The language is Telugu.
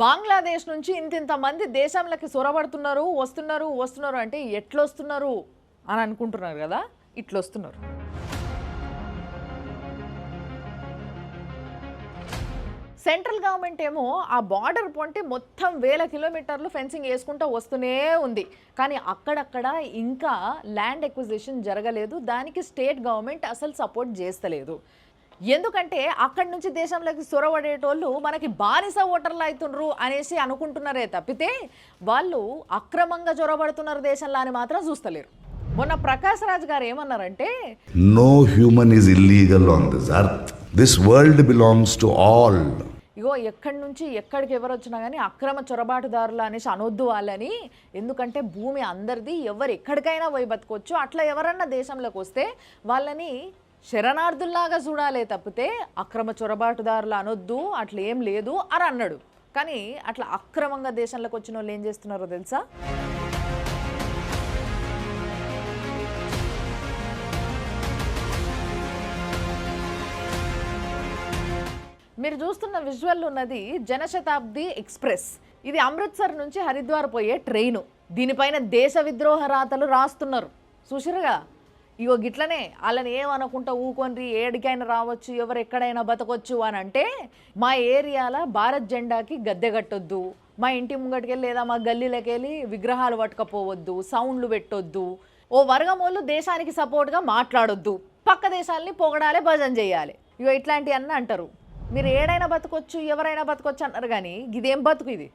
బంగ్లాదేశ్ నుంచి ఇంతింత మంది దేశంలోకి సొరబడుతున్నారు, వస్తున్నారు అంటే ఎట్లొస్తున్నారు అని అనుకుంటున్నారు కదా, ఇట్లొస్తున్నారు. సెంట్రల్ గవర్నమెంట్ ఏమో ఆ బార్డర్ పొంటి మొత్తం వేల కిలోమీటర్లు ఫెన్సింగ్ వేసుకుంటూ వస్తూనే ఉంది. కానీ అక్కడక్కడ ఇంకా ల్యాండ్ ఎక్విజిషన్ జరగలేదు. దానికి స్టేట్ గవర్నమెంట్ అసలు సపోర్ట్ చేస్తలేదు. ఎందుకంటే అక్కడి నుంచి దేశంలోకి సొరవడేటోళ్ళు మనకి బానిస ఓటర్లు అవుతుండ్రు అనేసి అనుకుంటున్నారే తప్పితే వాళ్ళు అక్రమంగా చొరబడుతున్నారు దేశంలో అని మాత్రం చూస్తలేరు. మొన్న ప్రకాష్ రాజ్ గారు ఏమన్నారంటే, no human is illegal on this earth. This world belongs to all. ఇగో ఎక్కడి నుంచి ఎక్కడికి ఎవరు వచ్చినా కానీ అక్రమ చొరబాటుదారులు అనేసి అనొద్దు వాళ్ళని. ఎందుకంటే భూమి అందరిది, ఎవరు ఎక్కడికైనా పోయి బతకొచ్చు. అట్లా ఎవరన్నా దేశంలోకి వస్తే వాళ్ళని శరణార్థుల్లాగా చూడాలే తప్పితే అక్రమ చొరబాటుదారులు అనొద్దు, అట్లా ఏం లేదు అని అన్నాడు. కానీ అట్లా అక్రమంగా దేశంలోకి వచ్చిన వాళ్ళు ఏం చేస్తున్నారో తెలుసా? మీరు చూస్తున్న విజువల్ ఉన్నది జనశతాబ్ది ఎక్స్ప్రెస్. ఇది అమృత్సర్ నుంచి హరిద్వార్ పోయే ట్రైను. దీనిపైన దేశ విద్రోహ రాతలు రాస్తున్నారు. చూసిరుగా? ఇగో గిట్లనే వాళ్ళని ఏమనుకుంటా ఊకొని ఏడికైనా రావచ్చు, ఎవరు ఎక్కడైనా బతకొచ్చు అని అంటే, మా ఏరియాలో భారత్ జెండాకి గద్దె కట్టొద్దు, మా ఇంటి ముంగటికెళ్ళి లేదా మా గల్లీలోకి వెళ్ళి విగ్రహాలు పట్టుకపోవద్దు, సౌండ్లు పెట్టొద్దు, ఓ వర్గమోళ్ళు దేశానికి సపోర్ట్గా మాట్లాడొద్దు, పక్క దేశాలని పొగడాలి, భజన చేయాలి. ఇగో ఇట్లాంటివన్నీ అంటారు. మీరు ఏడైనా బతకొచ్చు, ఎవరైనా బతకొచ్చు అన్నారు కానీ ఇదేం బతుకు ఇది?